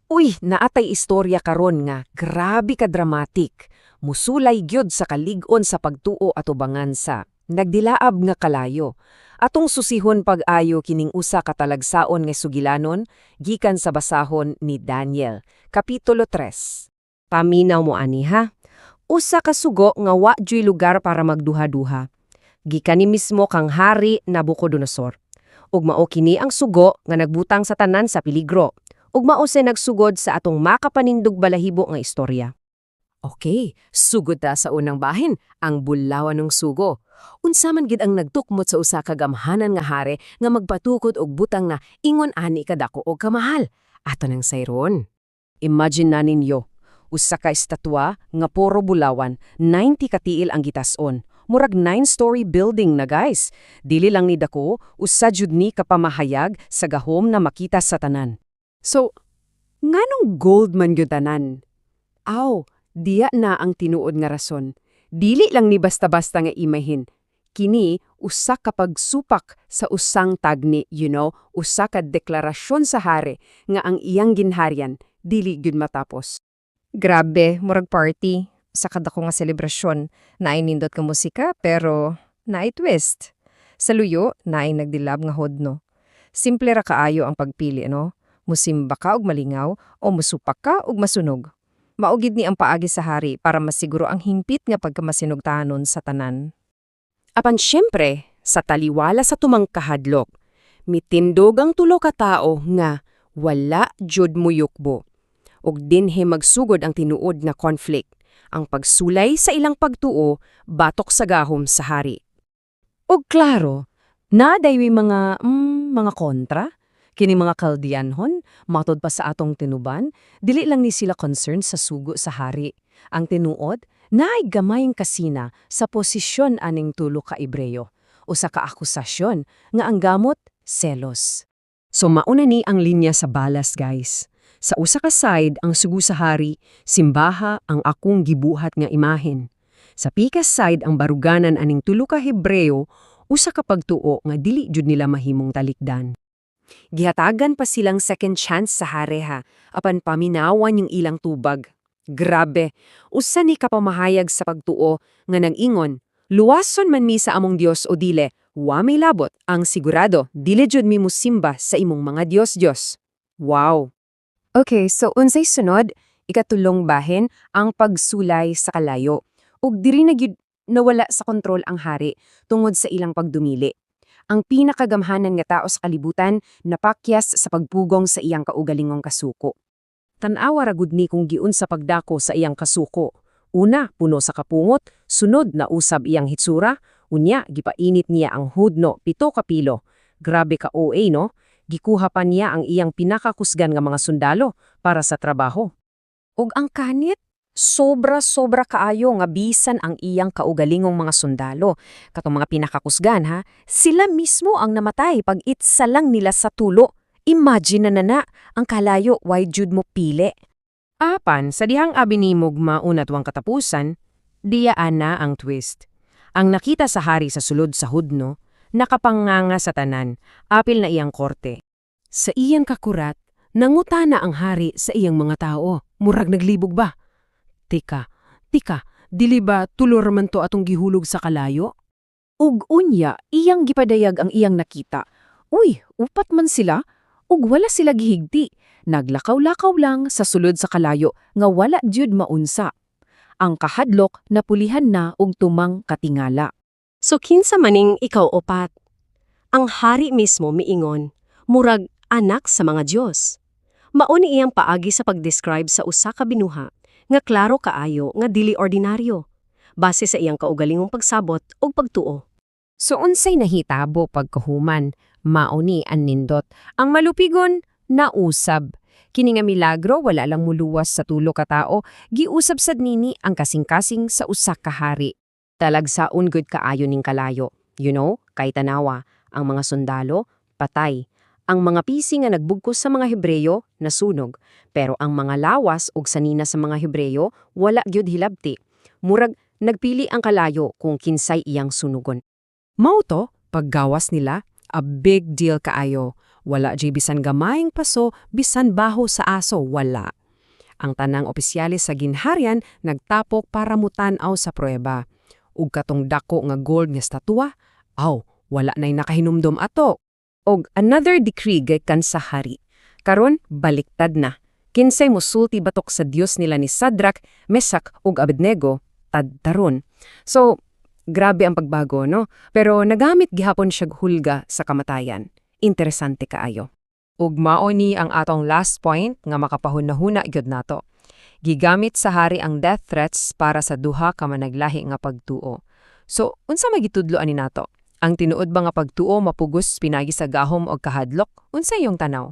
Uy, naatay istorya karon nga, grabe ka dramatic. Musulay gyud sa kalig-on sa pagtuo at ubangan sa nagdilaab nga kalayo. Atong susihon pag-ayo kining usa ka talagsaon nga sugilanon gikan sa basahon ni Daniel, Kapitulo 3. Paminaw mo ani ha. Usa ka sugo nga wa dyoy lugar para magduha-duha. Gikan ni mismo kang hari Nabucodonosor. Ug mao kini ang sugo nga nagbutang sa tanan sa peligro. Ug mao say nagsugod sa atong makapanindog balahibo nga istorya. Okay, sugod ta sa unang bahin, ang bulawan ng sugo. Unsa man gid ang nagtukmot sa usa ka gamhanan nga hari nga magpatukod og butang na ingon ani kadako og kamahal. Ato nang sayron. Imagine na ninyo, usa ka estatwa nga puro bulawan, 90 katiil ang gitas-on. Murag 9-story building na guys. Dili lang ni dako, usa jud ni kapamahayag sa gahom na makita sa tanan. So, nganong gold man gyud tanan? Aw, diya na ang tinuod nga rason. Dili lang ni basta-basta nga imahin. Kini, usa ka pagsupak sa usang tagni, usa ka deklarasyon sa hari nga ang iyang ginharian, dili gyud matapos. Grabe, murag party. Sa kadako nga selebrasyon, naay nindot ka musika pero naay twist. Sa luyo, naay nagdilab nga hodno. Simple ra kaayo ang pagpili, no? Musimba ka og malingaw o musupak ka og masunog. Maugid ni ang paagi sa hari para masiguro ang hingpit nga pagkamasinugtahanon sa tanan. Apan syempre, sa taliwala sa tumang kahadlok, mitindog ang tulo ka tao nga wala jud muyukbo. Ug dinhe magsugod ang tinuod nga conflict, ang pagsulay sa ilang pagtuo batok sa gahom sa hari. Ug klaro, nadaywi mga kontra. Kini mga Kaldianhon, matod pa sa atong tinuban, dili lang ni sila concerned sa sugo sa hari. Ang tinuod, naay gamayng kasina sa posisyon aning tulo ka Ebreyo. Usa ka akusasyon nga ang gamot, selos. So mauna ni ang linya sa balas guys. Sa usa ka side ang sugo sa hari, simbaha ang akong gibuhat nga imahen. Sa pikas side ang baruganan aning tulo ka Hebreyo, usa ka pagtuo nga dili jud nila mahimong talikdan. Gihatagan pa silang second chance sa hari ha, apan paminawan yung ilang tubag. Grabe, usa ni kapamahayag sa pagtuo nga nang-ingon, luwason man mi sa among Dios o dile, wa may labot, ang sigurado, dili jud mi musimba sa imong mga Dios-Dios. Wow! Okay, so unsay sunod, ikatulong bahin ang pagsulay sa kalayo. Ug diri na gyud nawala sa kontrol ang hari tungod sa ilang pagdumili. Ang pinakagamhanan nga tao sa kalibutan napakyas sa pagpugong sa iyang kaugalingong kasuko. Tan-awa ra gud ni kung giun sa pagdako sa iyang kasuko. Una, puno sa kapungot, sunod na usab iyang hitsura, unya gipainit niya ang hudno 7 kapilo. Grabe ka OA no? Gikuha pa niya ang iyang pinakakusgan nga mga sundalo para sa trabaho. Ug ang kanit, sobra-sobra kaayo nga bisan ang iyang kaugalingong mga sundalo. Katong mga pinakakusgan ha, sila mismo ang namatay pag itsa lang nila sa tulo. Imagine na ang kalayo why jud mo pili. Apan, sa dihang abinimog maunatwang katapusan, diyaan na ang twist. Ang nakita sa hari sa sulod sa hudno, nakapanganga sa tanan, apil na iyang korte. Sa iyang kakurat, nangutana ang hari sa iyang mga tao. Murag naglibog ba? Tika, dili ba tulor man to atong gihulog sa kalayo? Ug unya, iyang gipadayag ang iyang nakita. Uy, upat man sila, ug wala sila gihigdi. Naglakaw-lakaw lang sa sulod sa kalayo nga wala jud maunsa. Ang kahadlok napulihan na og tumang katingala. So kinsa maning ikaw opat? Ang hari mismo miingon, murag anak sa mga Dios. Mauni iyang paagi sa pag-describe sa usa ka binuha nga klaro kaayo nga dili ordinaryo, base sa iyang kaugalingong pagsabot o pagtuo. So unsay nahitabo pagkahuman, mauni an nindot. Ang malupigon, nausab. Kini nga milagro wala lang muluwas sa tulo ka tao, giusab sad nini ang kasing-kasing sa usa ka hari. Talagsaon gud kaayo ning kalayo. Kay tanawa, ang mga sundalo, patay. Ang mga pisi nga nagbugkos sa mga Hebreyo, nasunog. Pero ang mga lawas ug sanina sa mga Hebreyo, wala gyud hilabti. Murag, nagpili ang kalayo kung kinsay iyang sunugon. Mao to, paggawas nila, a big deal kaayo. Wala jay bisan gamayng paso, bisan baho sa aso, wala. Ang tanang opisyalis sa ginharian nagtapok para mutanaw sa prueba. Ug katong dako nga gold nga statua, wala na'y nakahinumdom ato. Og another decree gikan sa hari. Karon baliktad na. Kinsay mosulti batok sa Dios nila ni Sadrak, Mesak ug Abednego, tadtaron. So, grabe ang pagbago, no? Pero nagamit gihapon siya hulga sa kamatayan. Interesante kaayo. Ug mao ni ang atong last point nga makapahunahuna gyud nato. Gigamit sa hari ang death threats para sa duha ka managlahi nga pagtuo. So, unsa magitudlo ani nato? Ang tinuod ba nga pagtuo mapugos pinagi sa gahom o kahadlok? Unsa iyong tanaw?